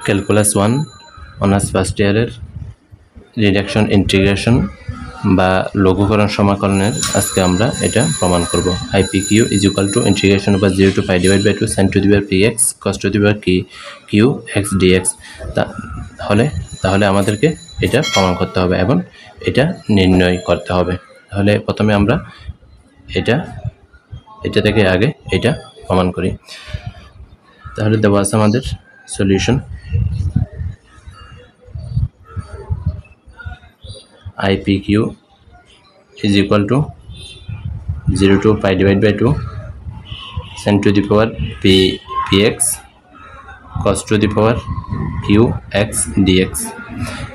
Calculus 1 honours first ইয়ারের reduction integration বা লঘুকরণ সমাকলনের আজকে আমরা এটা প্রমাণ করব। IPQ is equal to integration over 0 to pi divide by 2 sin to the power px cos to the power q x dx। তাহলে আমাদেরকে এটা প্রমাণ করতে হবে এবং এটা নির্ণয় করতে হবে। তাহলে প্রথমে আমরা এটা থেকে আগে এটা প্রমাণ করি। তাহলে দেওয়া আছে আমাদের solution IPQ is equal to 0 to pi divided by 2 sin to the power px cos to the power qx dx।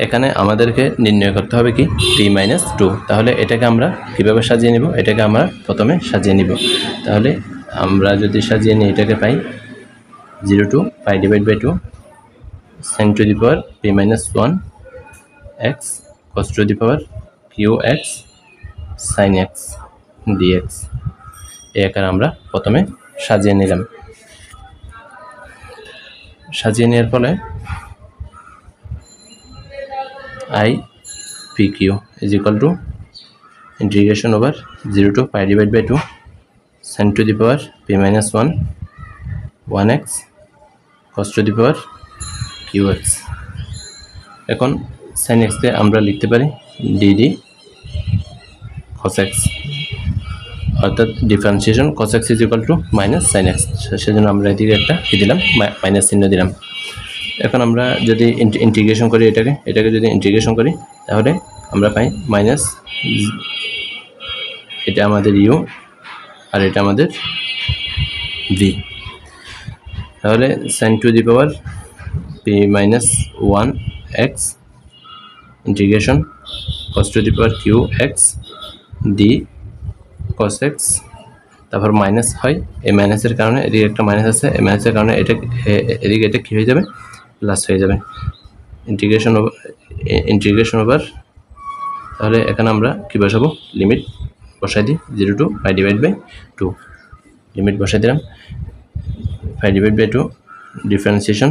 এখানে আমাদেরকে নির্ণয় করতে হবে কি p-2। তাহলে এটাকে আমরা কিভাবে সাজিয়ে নিব? এটাকে আমরা প্রথমে সাজিয়ে নিব। তাহলে আমরা যদি সাজিয়ে নিই এটাকে পাই 0 to pi divided by 2 sin to the power p-1 x cos to the power qx sin x dx। এই আকারে আমরা প্রথমে সাজিয়ে নিলাম। সাজিয়ে নেওয়ার ফলে IPQ is equal to integration over 0 to pi divided by 2 sin to the power p-1 1x cos to the power qx। এখন sin x কে আমরা লিখতে পারি dd cos x, অর্থাৎ differentiation cos x is equal to minus sin x। সেজন্য আমরা এদিকে একটা কি দিলাম, মাইনাস চিহ্ন দিলাম। এখন আমরা যদি ইন্টিগ্রেশন করি এটাকে যদি ইন্টিগ্রেশন করি তাহলে আমরা পাই মাইনাস, এটা আমাদের u আর এটা আমাদের v। তাহলে sin to the power p-1 x integration cos to the power qx d cos x, তারপর মাইনাস হয়, এই মাইনাসের কারণে এদিকে একটা মাইনাস আছে, এই মাইনাসের কারণে এদিকে এটা কি হয়ে যাবে, প্লাস হয়ে যাবে। ইন্টিগ্রেশন ওভার তাহলে এখানে আমরা কি বসাবো, লিমিট বসাই দিই 0 to pi divided by 2, limit বসাই দিলাম pi divided by 2 differentiation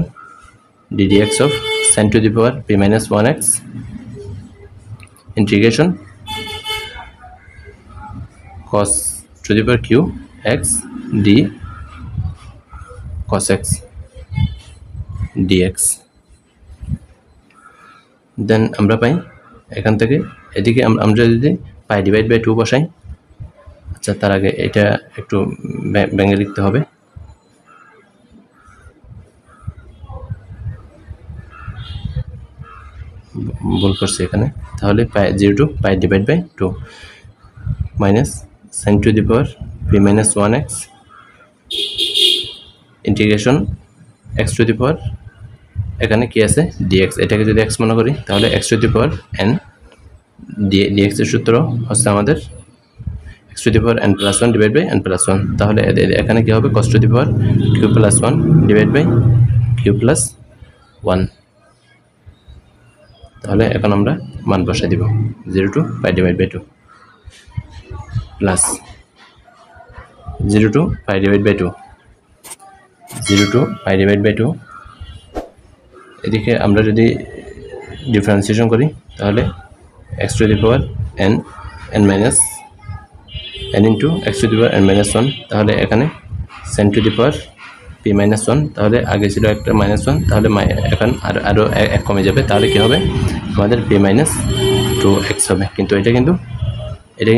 ddx of sin to the power p-1x integration cos to the power qx d cos x dx। দেন আমরা পাই এখান থেকে এদিকে আমরা যদি পাই ডিভাইড বাই 2 বসাই, আচ্ছা তার আগে এটা একটু ভেঙে লিখতে হবে। ভুল করছি এখানে। তাহলে 0 to pi divided by 2 minus sin to the power p-1x integration x to the power, এখানে কি আছে dx, এটাকে যদি x মনে করি তাহলে x to the power n dx এর সূত্র হচ্ছে আমাদের x to the power n plus 1 divided by n plus 1। তাহলে এখানে কি হবে cos to the power q plus 1 divided by q plus 1। তাহলে এখন আমরা মান বসাই দিব 0 to pi divided by 2 plus 0 to pi divided by 2 0 to pi divided by 2। এদিকে আমরা যদি ডিফারেন্সিয়েশন করি তাহলে x to the power n minus n into x to the power n minus 1। তাহলে এখানে sin to the power p-1, তাহলে আগে ছিল একটা -1, তাহলে এখন আরো এক কমে যাবে, তাহলে কি হবে আমাদের p-2x হবে। কিন্তু এটা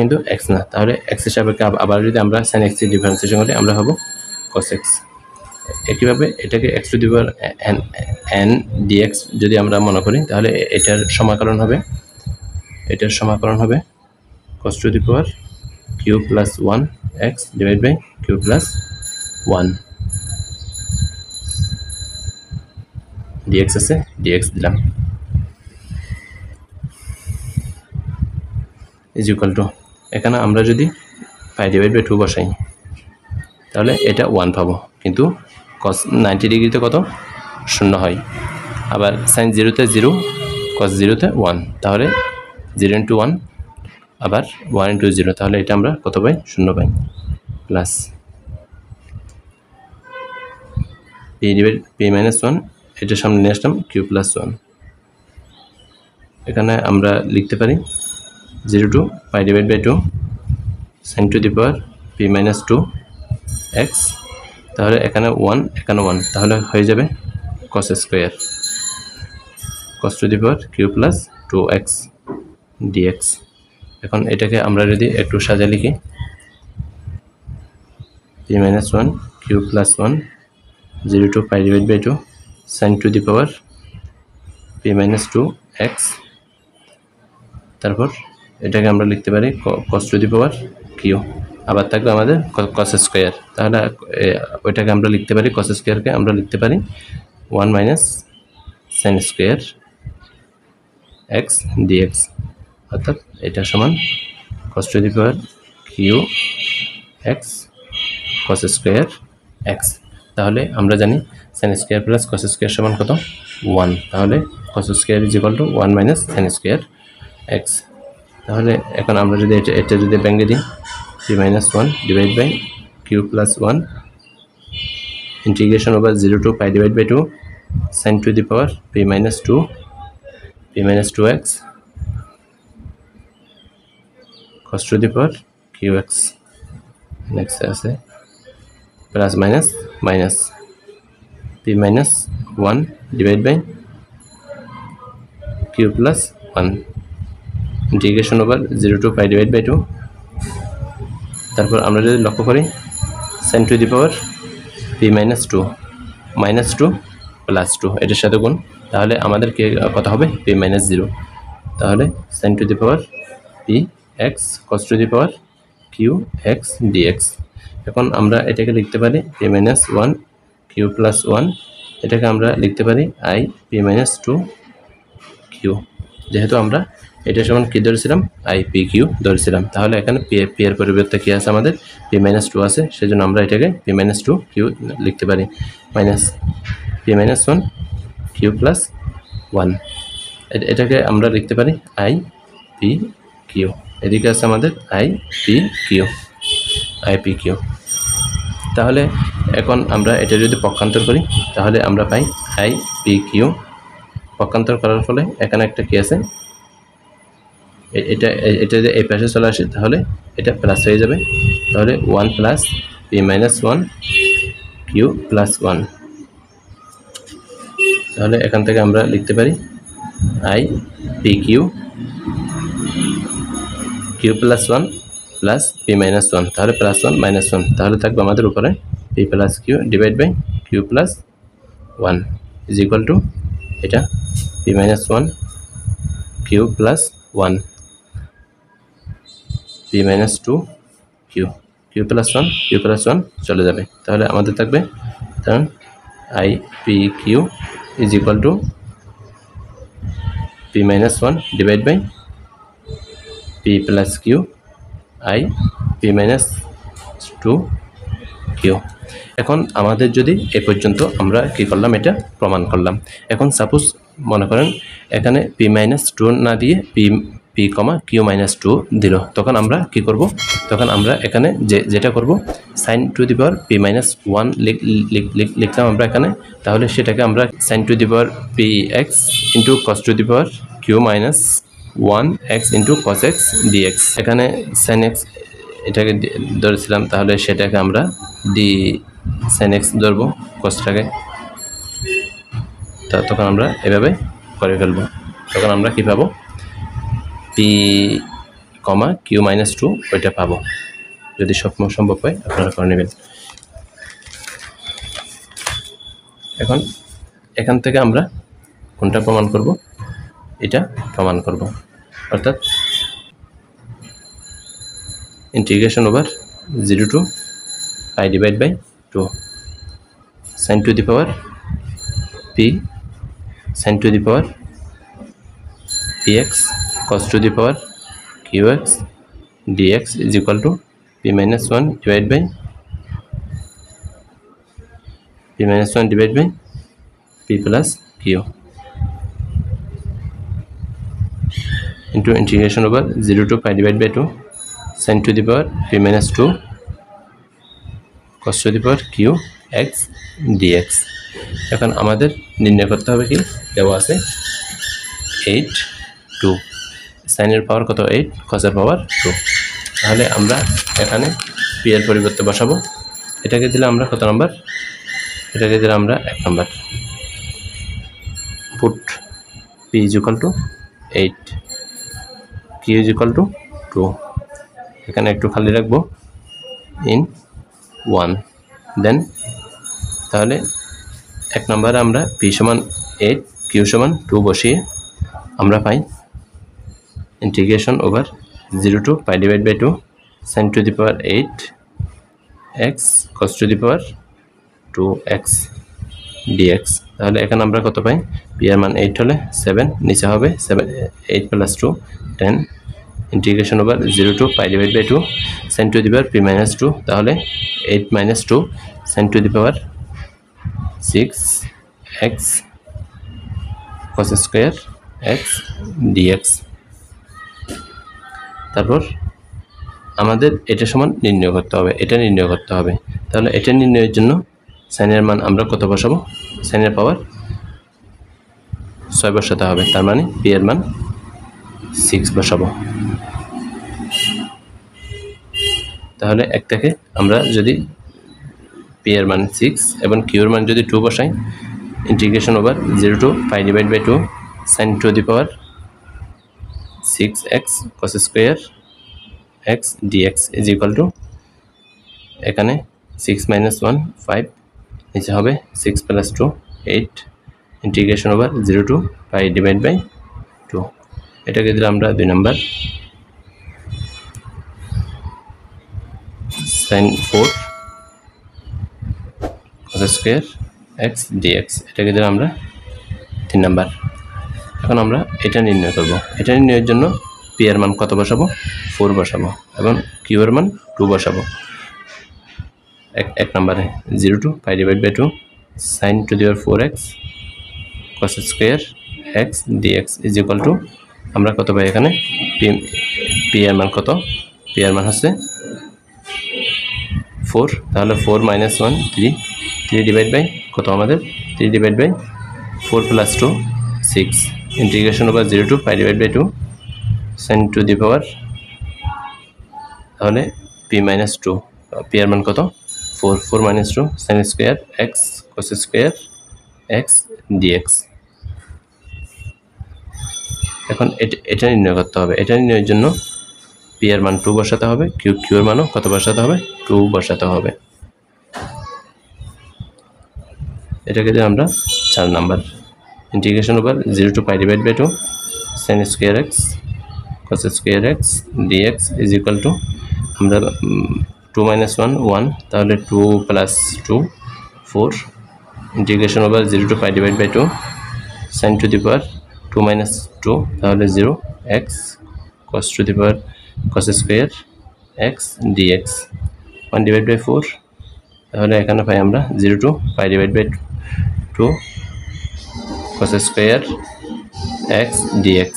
কিন্তু x না, তাহলে x এর সাপেক্ষে আবার যদি আমরা sin x এর ডিফারেন্সিয়েশন করি আমরা হবো cos x। একইভাবে এটাকে x to the power n dx যদি আমরা মনে করি তাহলে এটার সমাকলন হবে cos to the power q plus 1 x divided by q plus 1 dx আছে, dx দিলাম is equal to, এখানে আমরা যদি pi divided by 2 বসাই তাহলে এটা 1 পাবো, কিন্তু cos 90 ডিগ্রিতে কত 0 হয়, আবার sin 0 তে 0 cos 0 তে 1, তাহলে 0 into 1 আবার 1 into 0, তাহলে এটা আমরা কত পাই 0 পাই, প্লাস p-1 এটা সামনে নিয়ে আসলাম কিউ প্লাস 1 এখানে আমরা লিখতে পারি 0 to pi divided by 2 sin to the power p minus 2 x তাহলে এখানে 1 এখানে 1 তাহলে হয়ে যাবে cos square cos to the power q plus 2x dx এখন এটাকে আমরা যদি একটু সাজিয়ে লিখি p minus 1 q plus 1 0 to pi divided by 2 sin to the power p minus 2 x তারপর এটাকে আমরা লিখতে পারি cos to the power q আবার থাকবে আমাদের cos স্কয়ার তাহলে ওইটাকে আমরা লিখতে পারি cos স্কয়ারকে আমরা লিখতে পারি 1 minus sin square x dx অর্থাৎ এটা সমান cos to the power q x cos square x তাহলে আমরা জানি sin square plus cos square সমান কত 1 তাহলে cos square = 1 minus sin square x তাহলে এখন আমরা যদি এটা যদি ভেঙে দিই p minus 1 divided by q plus 1 integration over 0 to pi divided by 2 sin to the power p minus 2x cos to the power qx next আছে plus minus minus p minus 1 divided by q plus 1 integration over 0 to pi divided by 2 তারপর আমরা যদি লক্ষ্য করি sin to the power p minus 2 minus 2 plus 2 এটার সাথে গুণ তাহলে আমাদের কি কত হবে p minus 0 তাহলে sin to the power p x cos to the power q x dx এখন আমরা এটাকে লিখতে পারি p minus 1 q plus 1 এটাকে আমরা লিখতে পারি i p minus 2 q যেহেতু আমরা এটা সমান কি ধরেছিলাম i p q ধরেছিলাম তাহলে এখানে p এর পরিবর্তে কি আছে আমাদের p minus 2 আছে সেজন্য আমরা এটাকে p minus 2 q লিখতে পারি minus p minus 1 q plus 1 এটাকে আমরা লিখতে পারি i p q এদিকে আছে আমাদের i p q তাহলে এখন আমরা এটা যদি পক্ষান্তর করি তাহলে আমরা পাই i p q পক্ষান্তর করার ফলে এখানে একটা কি আছে এটা যদি এই পাশে চলে আসে তাহলে এটা প্লাস হয়ে যাবে তাহলে 1 plus p minus 1 q plus 1 তাহলে এখান থেকে আমরা লিখতে পারি i p q plus 1 plus p minus 1 তাহলে plus 1 minus 1 তাহলে থাকবে আমাদের উপরে p plus q divided by q plus 1 is equal to এটা p minus 1 q plus 1 p minus 2 q plus 1 q plus 1 চলে যাবে তাহলে আমাদের থাকবে তখন i p q is equal to p minus 1 divided by p plus q i p minus 2 q এখন আমাদের যদি এই পর্যন্ত আমরা কি করলাম এটা প্রমাণ করলাম এখন সাপোজ মনে করেন এখানে p minus 2 না দিয়ে p, q minus 2 দিল তখন আমরা কি করব তখন আমরা এখানে যেটা করব sin to the power p minus 1 লিখলাম আমরা এখানে তাহলে সেটাকে আমরা sin to the power px into cos to the power q minus 1 x into cos x dx এখানে sin x এটাকে ধরেছিলাম তাহলে সেটাকে আমরা d sin x ধরব cosটাকে তখন আমরা এভাবে করে ফেলব তখন আমরা কি পাবো p, q minus 2 ওইটা পাবো যদি সম্ভব হয় আপনারা করে নেবেন এখন এখান থেকে আমরা কোনটা প্রমাণ করব এটা প্রমাণ করব অর্থাৎ integration over 0 to pi divided by 2 sin to the power p sin to the power px cos to the power qx dx is equal to p minus 1 divided by p plus q into integration over 0 to pi divided by 2 sin to the power p minus 2 cos to the power q x dx এখন আমাদের নির্ণয় করতে হবে কি দেওয়া আছে 8 2 সাইনের পাওয়ার কত 8 কসের পাওয়ার 2 তাহলে আমরা এখানে পি এর পরিবর্তে বসাবো এটাকে দিলে আমরা কত নাম্বার এটাকে দিলে আমরা 1 number put p is equal to 8 q is equal to 2 এখানে একটু খালি রাখবো in 1 দেন তাহলে 1 নম্বরে আমরা p সমান 8 q সমান 2 বসিয়ে আমরা পাই integration over 0 to pi divided by 2 sin to the power 8 x cos to the power 2x dx তাহলে এখানে আমরা কত পাই p এর মান 8 হলে 7 নিচে হবে 7 8 plus 2 10 integration over 0 to pi divided by 2 sin to the power p minus 2 তাহলে 8 minus 2 sin to the power 6x cos square x dx তারপর আমাদের এটা সমান নির্ণয় করতে হবে এটা নির্ণয় করতে হবে তাহলে এটা নির্ণয়ের জন্য sin এর মান আমরা কত বসাবো sin এর পাওয়ার 6 বসাতে হবে তার মানে p এর মান 6 বসাবো তাহলে এক থেকে আমরা যদি p এর মান 6 এবং q এর মান যদি 2 বসাই integration over 0 to pi divided by 2 sin to the power 6x cos square x dx is equal to এখানে 6 minus 1 5 নিচে হবে 6 plus 2 8 integration over 0 to pi divided by 2 এটাকে দিলে আমরা 2 number sin 4 cos square x dx এটাকে দিলে আমরা 3 number এখন আমরা এটা নির্ণয় করব এটা নির্ণয়ের জন্য p এর মান কত বসাবো 4 বসাবো এবং q এর মান 2 বসাবো এক নম্বরে 0 to pi divided by 2 sin to the power 4x cos square x dx is equal to আমরা কত পাই এখানে p এর মান কত p এর মান হচ্ছে 4 তাহলে 4 minus 1 3 divided by কত আমাদের 3 divided by 4 plus 2 6 integration over 0 to pi divided by 2 sin to the power তাহলে p minus 2 p এর মান কত 4 minus 2 sin square x cos square x dx এখন এটা নির্ণয় করতে হবে এটা নির্ণয়ের জন্য p এর মান 2 বসাতে হবে q এর মানও কত বসাতে হবে 2 বসাতে হবে এটাকে দিয়ে আমরা 4 number integration over 0 to pi divided by 2 sin square x cos square x dx is equal to আমরা 2 minus 1 1 তাহলে 2 plus 2 4 integration over 0 to pi divided by 2 sin to the power 2 minus 2 তাহলে 0 x cos to the power cos square x dx 1 divided by 4 তাহলে এখানে পাই আমরা 0 to pi divided by 2 cos square x dx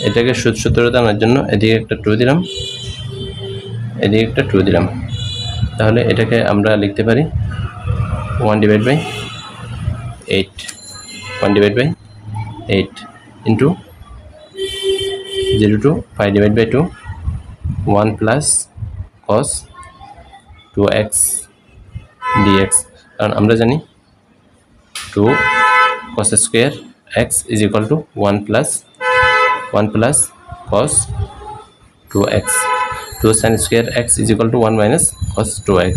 এটাকে সূত্রটা আনার জন্য এদিকে একটা 2 দিলাম এদিকে একটা 2 দিলাম তাহলে এটাকে আমরা লিখতে পারি 1 divided by 8 1 divided by 8 into 0 to pi divided by 2 1 plus cos 2x dx কারণ আমরা জানি 2 cos square x is equal to 1 plus cos 2x 2 sin square x is equal to 1 minus cos 2x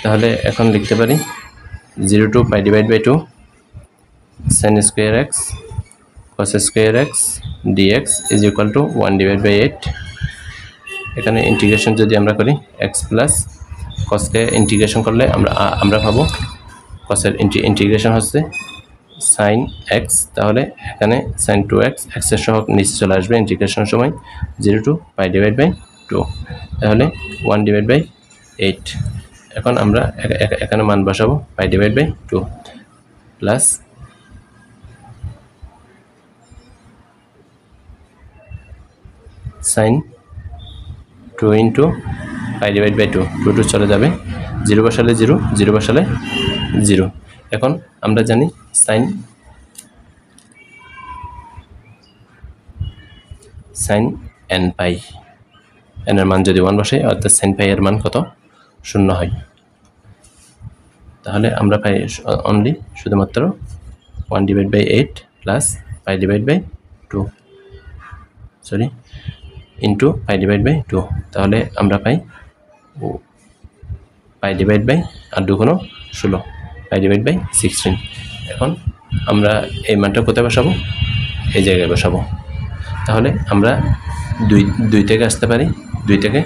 তাহলে এখন লিখতে পারি 0 to pi divided by 2 sin square x cos square x dx is equal to 1 divided by 8 এখানে integration যদি আমরা করি x plus cos কে integration করলে আমরা পাবো cos এর ইন্টিগ্রেশন হচ্ছে sin x তাহলে এখানে sin 2x x এর সহগ নিচে চলে আসবে ইন্টিগ্রেশনের সময় 0 to pi divided by 2 তাহলে 1 divided by 8 এখন আমরা এখানে মান বসাবো pi divided by 2 plus sin 2 into pi divide by 2 2 চলে যাবে 0 বসালে 0 0 বসালে 0 এখন আমরা জানি sin n পাই n এর মান যদি 1 বসাই অর্থাৎ sin পাই এর মান কত 0 হয় তাহলে আমরা পাই অনলি শুধুমাত্র 1 divide by 8 plus pi divide by 2 sorry into pi divide by 2 তাহলে আমরা পাই পাই ডিভাইড বাই আর 2 গুণ 16 পাই ডিভাইড বাই 16 এখন আমরা এই মানটা কোথায় বসাবো এই জায়গায় বসাবো তাহলে আমরা 2 থেকে আসতে পারি 2 থেকে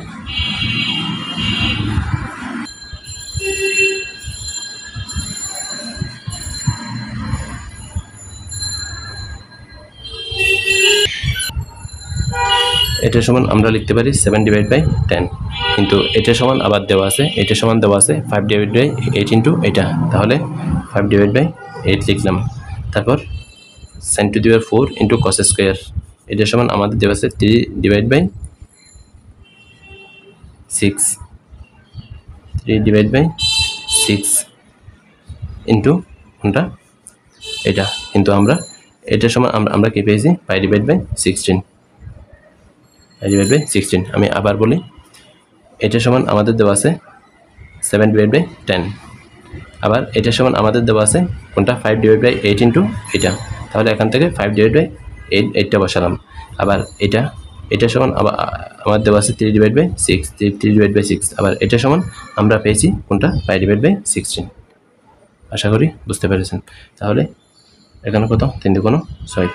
এটা সমান আমরা লিখতে পারি 7 ডিভাইড বাই 10 কিন্তু এটা সমান আবার দেওয়া আছে এটা সমান দেওয়া আছে 5 ডিভাইড বাই 8 ইনটু এটা তাহলে 5 ডিভাইড বাই 8 লিখলাম তারপর sin to the power 4 into cos square এটা সমান আমাদের দেওয়া আছে 3 divide by 6 3 divide by 6 into কোনটা এটা কিন্তু আমরা এটা সমান আমরা কি পেয়েছি pi divide by 16 divide by 16 আমি আবার বলি এটা সমান আমাদের দেওয়া আছে 7 ডিভাইড বাই 10 আবার এটা সমান আমাদের দেওয়া আছে কোনটা 5 ডিভাইড বাই 8 ইনটু এটা তাহলে এখান থেকে 5 ডিভাইড বাই 8 টা বসালাম আবার এটা সমান আমার দেওয়া আছে 3 ডিভাইড বাই 6 3 ডিভাইড বাই 6 আবার এটা সমান আমরা পেয়েছি কোনটা 5 ডিভাইড বাই 16 আশা করি বুঝতে পেরেছেন তাহলে এখানে কত 3 দুগুণ 6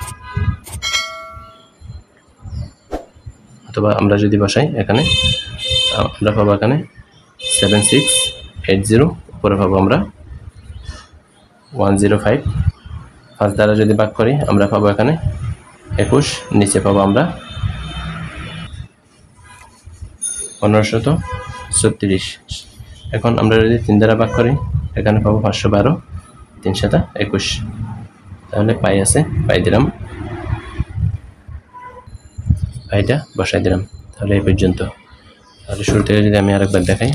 অথবা আমরা যদি বসাই এখানে আমরা পাবো এখানে 7680 উপরে পাবো আমরা 105 5 দ্বারা যদি ভাগ করি আমরা পাবো এখানে 21 নিচে পাবো আমরা 1536 এখন আমরা যদি 3 দ্বারা ভাগ করি এখানে পাবো 512 3 7 21 তাহলে পাই আছে পাই দিলাম পাইটা বসাই দিলাম তাহলে এই পর্যন্ত তাহলে শুরু থেকে যদি আমি আরেকবার দেখাই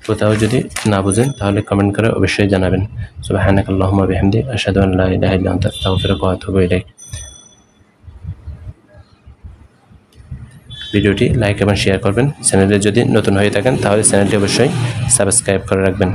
কোথাও যদি না বুঝেন তাহলে কমেন্ট করে অবশ্যই জানাবেন সুবহানাকাল্লাহুম্মা বিহামদিক আশহাদু আন লা ইলাহা ইল্লা আনতা আস্তাগফিরুকা ওয়া আতুবু ইলাইক ভিডিওটি লাইক এবং শেয়ার করবেন চ্যানেলে যদি নতুন হয়ে থাকেন তাহলে চ্যানেলটি অবশ্যই সাবস্ক্রাইব করে রাখবেন